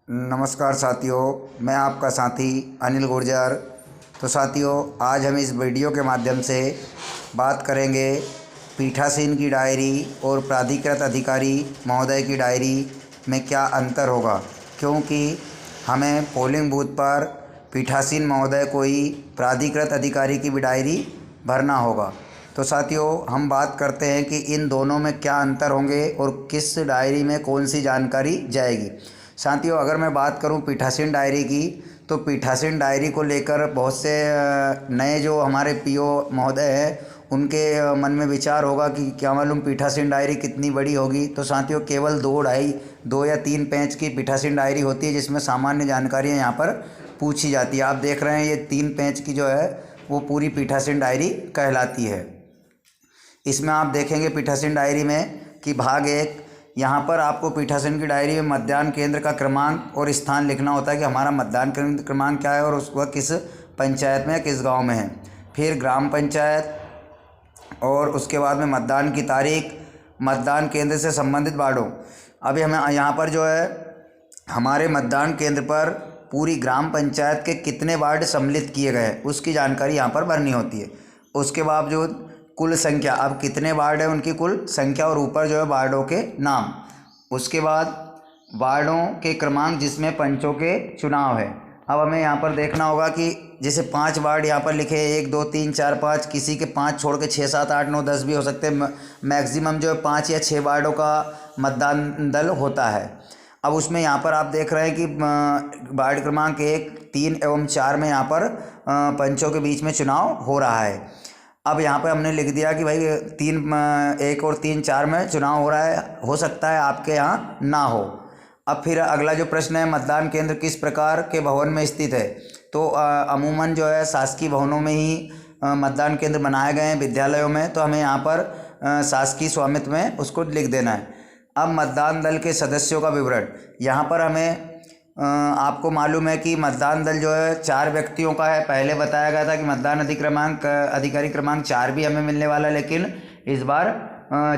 नमस्कार साथियों, मैं आपका साथी अनिल गुर्जर। तो साथियों, आज हम इस वीडियो के माध्यम से बात करेंगे पीठासीन की डायरी और प्राधिकृत अधिकारी महोदय की डायरी में क्या अंतर होगा, क्योंकि हमें पोलिंग बूथ पर पीठासीन महोदय को ही प्राधिकृत अधिकारी की भी डायरी भरना होगा। तो साथियों, हम बात करते हैं कि इन दोनों में क्या अंतर होंगे और किस डायरी में कौन सी जानकारी जाएगी। साथियों, अगर मैं बात करूं पीठासीन डायरी की, तो पीठासीन डायरी को लेकर बहुत से नए जो हमारे पीओ महोदय हैं उनके मन में विचार होगा कि क्या मालूम पीठासीन डायरी कितनी बड़ी होगी। तो साथियों, केवल 2 या 3 पेज की पीठासीन डायरी होती है जिसमें सामान्य जानकारियाँ यहाँ पर पूछी जाती है। आप देख रहे हैं ये 3 पेज की जो है वो पूरी पीठासीन डायरी कहलाती है। इसमें आप देखेंगे पीठासीन डायरी में कि भाग 1, यहाँ पर आपको पीठासीन की डायरी में मतदान केंद्र का क्रमांक और स्थान लिखना होता है कि हमारा मतदान क्रमांक क्या है और वह किस पंचायत में या किस गांव में है। फिर ग्राम पंचायत और उसके बाद में मतदान की तारीख, मतदान केंद्र से संबंधित वार्डों। अभी हमें यहाँ पर जो है हमारे मतदान केंद्र पर पूरी ग्राम पंचायत के कितने वार्ड सम्मिलित किए गए हैं उसकी जानकारी यहाँ पर भरनी होती है। उसके बावजूद कुल संख्या, अब कितने वार्ड है उनकी कुल संख्या और ऊपर जो है वार्डों के नाम। उसके बाद वार्डों के क्रमांक जिसमें पंचों के चुनाव है। अब हमें यहाँ पर देखना होगा कि जैसे 5 वार्ड यहाँ पर लिखे हैं, 1 2 3 4 5, किसी के 5 छोड़ के 6 7 8 9 10 भी हो सकते हैं। मैक्सिमम जो है 5 या 6 वार्डों का मतदान दल होता है। अब उसमें यहाँ पर आप देख रहे हैं कि वार्ड क्रमांक 1, 3 एवं 4 में यहाँ पर पंचों के बीच में चुनाव हो रहा है। अब यहाँ पे हमने लिख दिया कि भाई 1 और 3 4 में चुनाव हो रहा है, हो सकता है आपके यहाँ ना हो। अब फिर अगला जो प्रश्न है, मतदान केंद्र किस प्रकार के भवन में स्थित है। तो अमूमन जो है शासकीय भवनों में ही मतदान केंद्र बनाए गए हैं, विद्यालयों में। तो हमें यहाँ पर शासकीय स्वामित्व में उसको लिख देना है। अब मतदान दल के सदस्यों का विवरण, यहाँ पर हमें आपको मालूम है कि मतदान दल जो है 4 व्यक्तियों का है। पहले बताया गया था कि मतदान अधिकारी क्रमांक 4 भी हमें मिलने वाला है, लेकिन इस बार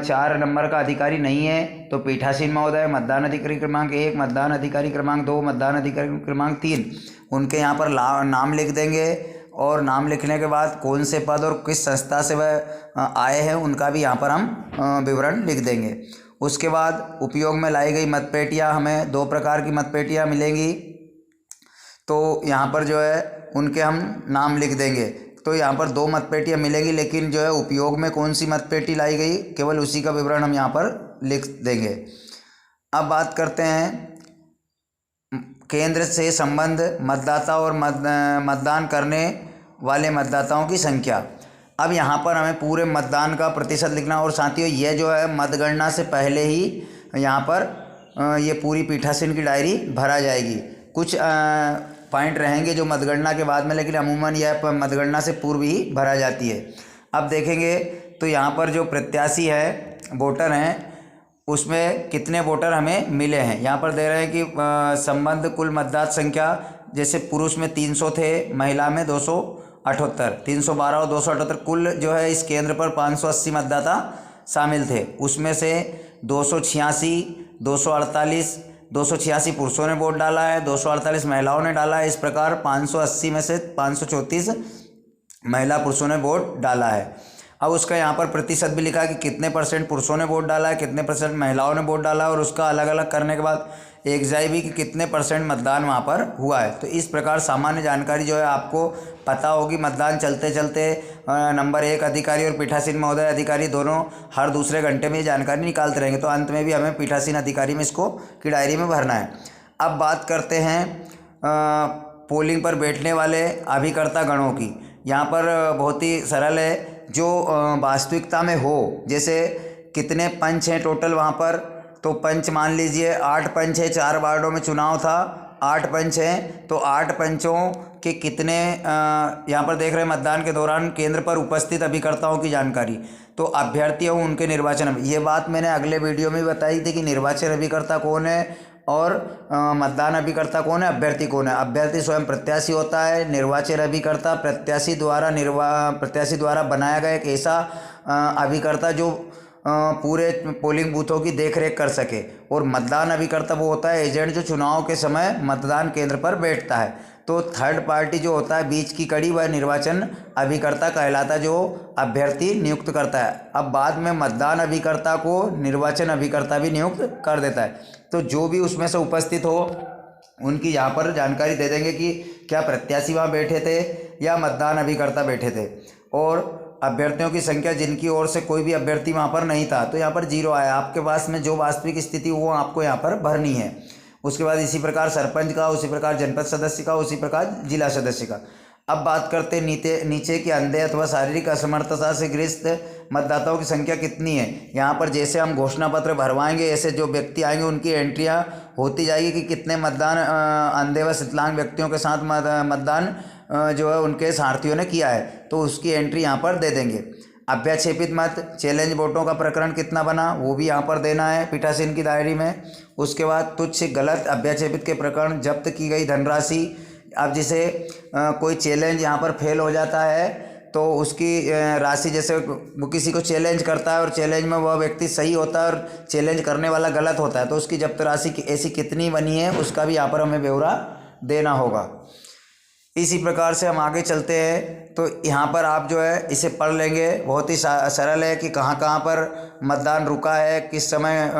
4 नंबर का अधिकारी नहीं है। तो पीठासीन महोदय मतदान अधिकारी क्रमांक 1, मतदान अधिकारी क्रमांक 2, मतदान अधिकारी क्रमांक 3, उनके यहाँ पर नाम लिख देंगे। और नाम लिखने के बाद कौन से पद और किस संस्था से वह आए हैं उनका भी यहाँ पर हम विवरण लिख देंगे। उसके बाद उपयोग में लाई गई मतपेटियाँ, हमें 2 प्रकार की मतपेटियाँ मिलेंगी। तो यहाँ पर जो है उनके हम नाम लिख देंगे। तो यहाँ पर 2 मतपेटियाँ मिलेंगी, लेकिन जो है उपयोग में कौन सी मतपेटी लाई गई केवल उसी का विवरण हम यहाँ पर लिख देंगे। अब बात करते हैं केंद्र से संबंध मतदाता और मतदान करने वाले मतदाताओं की संख्या। अब यहाँ पर हमें पूरे मतदान का प्रतिशत लिखना। और साथियों, ये जो है मतगणना से पहले ही यहाँ पर ये पूरी पीठासीन की डायरी भरा जाएगी। कुछ पॉइंट रहेंगे जो मतगणना के बाद में, लेकिन अमूमन यह मतगणना से पूर्व ही भरा जाती है। अब देखेंगे तो यहाँ पर जो प्रत्याशी है, वोटर हैं, उसमें कितने वोटर हमें मिले हैं। यहाँ पर दे रहे हैं कि संबंध कुल मतदाता संख्या, जैसे पुरुष में 300 थे, महिला में 278, 312 और 278, कुल जो है इस केंद्र पर 580 मतदाता शामिल थे। उसमें से 286 पुरुषों ने वोट डाला है, 248 महिलाओं ने डाला है। इस प्रकार 580 में से 534 महिला पुरुषों ने वोट डाला है। अब उसका यहाँ पर प्रतिशत भी लिखा है कि कितने % पुरुषों ने वोट डाला है, कितने % महिलाओं ने वोट डाला है, और उसका अलग अलग करने के बाद एक जाए भी कि कितने % मतदान वहाँ पर हुआ है। तो इस प्रकार सामान्य जानकारी जो है आपको पता होगी। मतदान चलते चलते नंबर 1 अधिकारी और पीठासीन महोदय अधिकारी दोनों हर दूसरे घंटे में ये जानकारी निकालते रहेंगे। तो अंत में भी हमें पीठासीन अधिकारी में इसको की डायरी में भरना है। अब बात करते हैं पोलिंग पर बैठने वाले अभिकर्ता गणों की। यहाँ पर बहुत ही सरल है, जो वास्तविकता में हो। जैसे कितने पंच हैं टोटल वहाँ पर, तो पंच मान लीजिए 8 पंच है, 4 वार्डों में चुनाव था, 8 पंच हैं। तो 8 पंचों के कितने यहाँ पर देख रहे हैं मतदान के दौरान केंद्र पर उपस्थित अभिकर्ताओं की जानकारी। तो अभ्यर्थियों उनके निर्वाचन, ये बात मैंने अगले वीडियो में बताई थी कि निर्वाचन अभिकर्ता कौन है और मतदान अभिकर्ता कौन है, अभ्यर्थी कौन है। अभ्यर्थी स्वयं प्रत्याशी होता है, निर्वाचन अभिकर्ता प्रत्याशी द्वारा बनाया गया एक ऐसा अभिकर्ता जो पूरे पोलिंग बूथों की देखरेख कर सके। और मतदान अभिकर्ता वो होता है एजेंट जो चुनाव के समय मतदान केंद्र पर बैठता है। तो थर्ड पार्टी जो होता है बीच की कड़ी वह निर्वाचन अभिकर्ता कहलाता है, जो अभ्यर्थी नियुक्त करता है। अब बाद में मतदान अभिकर्ता को निर्वाचन अभिकर्ता भी नियुक्त कर देता है। तो जो भी उसमें से उपस्थित हो उनकी यहाँ पर जानकारी दे देंगे कि क्या प्रत्याशी वहाँ बैठे थे या मतदान अभिकर्ता बैठे थे। और अभ्यर्थियों की संख्या जिनकी ओर से कोई भी अभ्यर्थी वहाँ पर नहीं था तो यहाँ पर 0 आया। आपके पास में जो वास्तविक स्थिति वो आपको यहाँ पर भरनी है। उसके बाद इसी प्रकार सरपंच का, उसी प्रकार जनपद सदस्य का, उसी प्रकार जिला सदस्य का। अब बात करते नीचे के अंधे अथवा शारीरिक असमर्थता से ग्रस्त मतदाताओं की संख्या कितनी है। यहाँ पर जैसे हम घोषणा पत्र भरवाएंगे ऐसे जो व्यक्ति आएंगे उनकी एंट्रियाँ होती जाएगी कि कितने मतदान अंधे व विकलांग व्यक्तियों के साथ मतदान जो है उनके सारथियों ने किया है, तो उसकी एंट्री यहाँ पर दे देंगे। अभ्याक्षेपित मत चैलेंज वोटों का प्रकरण कितना बना वो भी यहाँ पर देना है पीठासीन की डायरी में। उसके बाद तुच्छ गलत अभ्याक्षेपित के प्रकरण, जब्त की गई धनराशि। अब जिसे कोई चैलेंज यहाँ पर फेल हो जाता है तो उसकी राशि, जैसे वो किसी को चैलेंज करता है और चैलेंज में वह व्यक्ति सही होता है और चैलेंज करने वाला गलत होता है, तो उसकी जब्त राशि ऐसी कितनी बनी है उसका भी यहाँ पर हमें ब्यौरा देना होगा। इसी प्रकार से हम आगे चलते हैं। तो यहाँ पर आप जो है इसे पढ़ लेंगे, बहुत ही सरल है कि कहाँ कहाँ पर मतदान रुका है, किस समय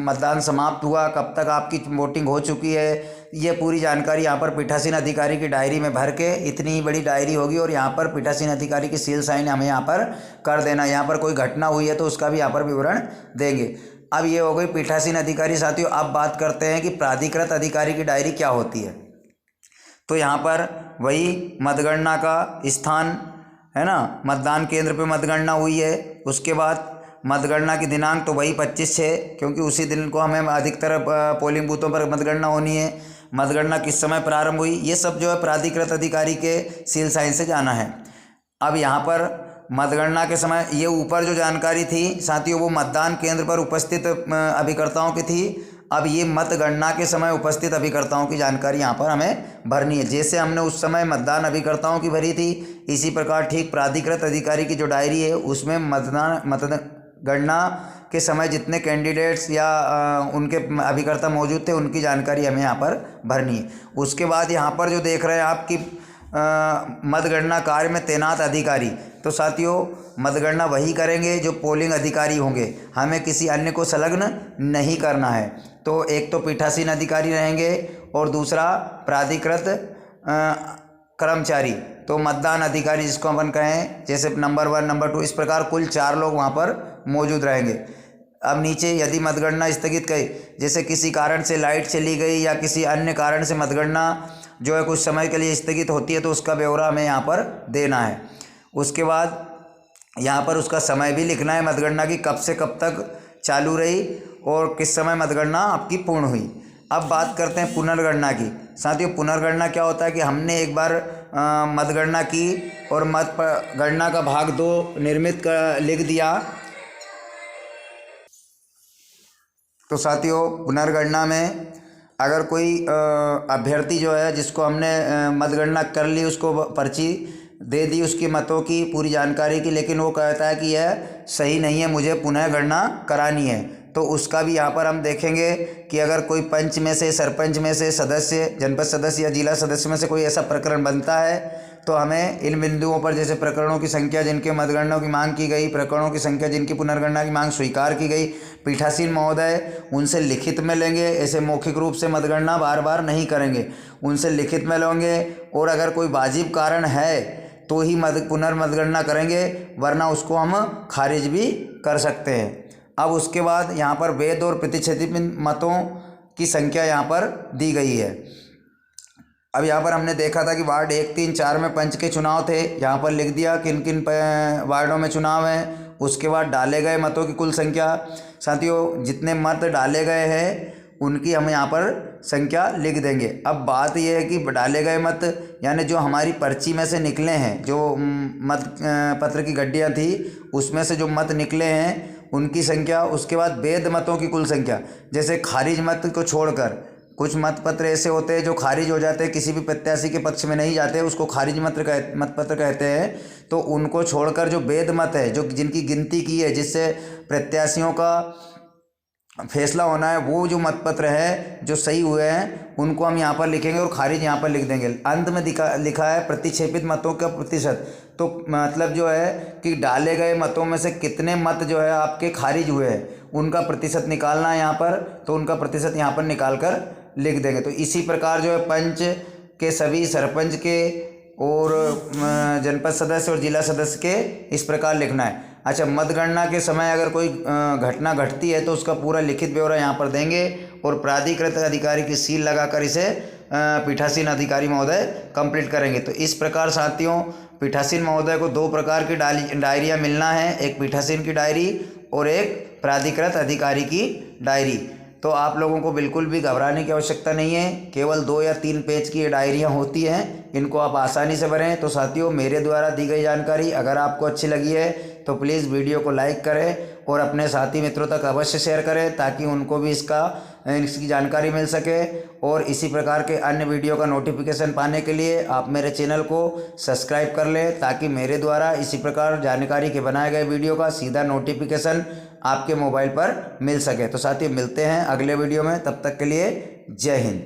मतदान समाप्त हुआ, कब तक आपकी वोटिंग हो चुकी है। ये पूरी जानकारी यहाँ पर पीठासीन अधिकारी की डायरी में भर के, इतनी ही बड़ी डायरी होगी और यहाँ पर पीठासीन अधिकारी की सील साइन हमें यहाँ पर कर देना। यहाँ पर कोई घटना हुई है तो उसका भी यहाँ पर विवरण देंगे। अब ये हो गई पीठासीन अधिकारी। साथियों अब बात करते हैं कि प्राधिकृत अधिकारी की डायरी क्या होती है। तो यहाँ पर वही मतगणना का स्थान है ना, मतदान केंद्र पे मतगणना हुई है। उसके बाद मतगणना की दिनांक तो वही 25/6, क्योंकि उसी दिन को हमें अधिकतर पोलिंग बूथों पर मतगणना होनी है। मतगणना किस समय प्रारंभ हुई, ये सब जो है प्राधिकृत अधिकारी के सील साइन से जाना है। अब यहाँ पर मतगणना के समय ये ऊपर जो जानकारी थी साथियों वो मतदान केंद्र पर उपस्थित अभिकर्ताओं की थी। अब ये मतगणना के समय उपस्थित अभिकर्ताओं की जानकारी यहाँ पर हमें भरनी है। जैसे हमने उस समय मतदान अभिकर्ताओं की भरी थी, इसी प्रकार ठीक प्राधिकृत अधिकारी की जो डायरी है उसमें मतगणना के समय जितने कैंडिडेट्स या उनके अभिकर्ता मौजूद थे उनकी जानकारी हमें यहाँ पर भरनी है। उसके बाद यहाँ पर जो देख रहे हैं आपकी मतगणना कार्य में तैनात अधिकारी, तो साथियों मतगणना वही करेंगे जो पोलिंग अधिकारी होंगे, हमें किसी अन्य को संलग्न नहीं करना है। तो एक तो पीठासीन अधिकारी रहेंगे और दूसरा प्राधिकृत कर्मचारी, तो मतदान अधिकारी जिसको अपन कहें, जैसे नंबर 1 नंबर 2 इस प्रकार कुल 4 लोग वहाँ पर मौजूद रहेंगे। अब नीचे यदि मतगणना स्थगित गई, जैसे किसी कारण से लाइट चली गई या किसी अन्य कारण से मतगणना जो है कुछ समय के लिए स्थगित होती है तो उसका ब्यौरा हमें यहाँ पर देना है। उसके बाद यहाँ पर उसका समय भी लिखना है, मतगणना की कब से कब तक चालू रही और किस समय मतगणना आपकी पूर्ण हुई। अब बात करते हैं पुनर्गणना की। साथियों पुनर्गणना क्या होता है कि हमने एक बार मतगणना की और मतगणना का भाग 2 निर्मित कर लिख दिया, तो साथियों पुनर्गणना में अगर कोई अभ्यर्थी जो है जिसको हमने मतगणना कर ली उसको पर्ची दे दी उसकी मतों की पूरी जानकारी की, लेकिन वो कहता है कि यह सही नहीं है, मुझे पुनः गणना करानी है, तो उसका भी यहाँ पर हम देखेंगे कि अगर कोई पंच में से, सरपंच में से, सदस्य, जनपद सदस्य या जिला सदस्य में से कोई ऐसा प्रकरण बनता है तो हमें इन बिंदुओं पर, जैसे प्रकरणों की संख्या जिनके मतगणना की मांग की गई, प्रकरणों की संख्या जिनकी पुनर्गणना की मांग स्वीकार की गई, पीठासीन महोदय उनसे लिखित में लेंगे। ऐसे मौखिक रूप से मतगणना बार बार नहीं करेंगे, उनसे लिखित में लेंगे और अगर कोई वाजिब कारण है तो ही पुनर्मतगणना करेंगे, वरना उसको हम खारिज भी कर सकते हैं। अब उसके बाद यहाँ पर वैध और प्रतिशत मतों की संख्या यहाँ पर दी गई है। अब यहाँ पर हमने देखा था कि वार्ड 1, 3, 4 में पंच के चुनाव थे, यहाँ पर लिख दिया किन किन वार्डों में चुनाव है। उसके बाद डाले गए मतों की कुल संख्या, साथियों जितने मत डाले गए हैं उनकी हम यहाँ पर संख्या लिख देंगे। अब बात यह है कि डाले गए मत यानी जो हमारी पर्ची में से निकले हैं, जो मत पत्र की गड्डियाँ थी उसमें से जो मत निकले हैं उनकी संख्या। उसके बाद वैध मतों की कुल संख्या, जैसे खारिज मत को छोड़कर कुछ मतपत्र ऐसे होते हैं जो खारिज हो जाते हैं, किसी भी प्रत्याशी के पक्ष में नहीं जाते, उसको खारिज मतपत्र कहते हैं। तो उनको छोड़कर जो वैध मत है, जो जिनकी गिनती की है, जिससे प्रत्याशियों का फैसला होना है, वो जो मतपत्र है जो सही हुए हैं उनको हम यहाँ पर लिखेंगे और खारिज यहाँ पर लिख देंगे। अंत में लिखा है प्रतिक्षेपित मतों का प्रतिशत। तो मतलब जो है कि डाले गए मतों में से कितने मत जो है आपके खारिज हुए हैं उनका प्रतिशत निकालना है यहाँ पर। तो उनका प्रतिशत यहाँ पर निकाल कर लिख देंगे। तो इसी प्रकार जो है पंच के सभी, सरपंच के और जनपद सदस्य और जिला सदस्य के इस प्रकार लिखना है। अच्छा, मतगणना के समय अगर कोई घटना घटती है तो उसका पूरा लिखित ब्यौरा यहाँ पर देंगे और प्राधिकृत अधिकारी की सील लगाकर इसे पीठासीन अधिकारी महोदय कंप्लीट करेंगे। तो इस प्रकार साथियों पीठासीन महोदय को 2 प्रकार की डायरियाँ मिलना है, एक पीठासीन की डायरी और एक प्राधिकृत अधिकारी की डायरी। तो आप लोगों को बिल्कुल भी घबराने की आवश्यकता नहीं है, केवल 2 या 3 पेज की ये डायरियाँ होती हैं, इनको आप आसानी से भरें। तो साथियों मेरे द्वारा दी गई जानकारी अगर आपको अच्छी लगी है तो प्लीज़ वीडियो को लाइक करें और अपने साथी मित्रों तक अवश्य शेयर करें ताकि उनको भी इसकी जानकारी मिल सके। और इसी प्रकार के अन्य वीडियो का नोटिफिकेशन पाने के लिए आप मेरे चैनल को सब्सक्राइब कर लें ताकि मेरे द्वारा इसी प्रकार जानकारी के बनाए गए वीडियो का सीधा नोटिफिकेशन आपके मोबाइल पर मिल सके। तो साथियों मिलते हैं अगले वीडियो में, तब तक के लिए जय हिंद।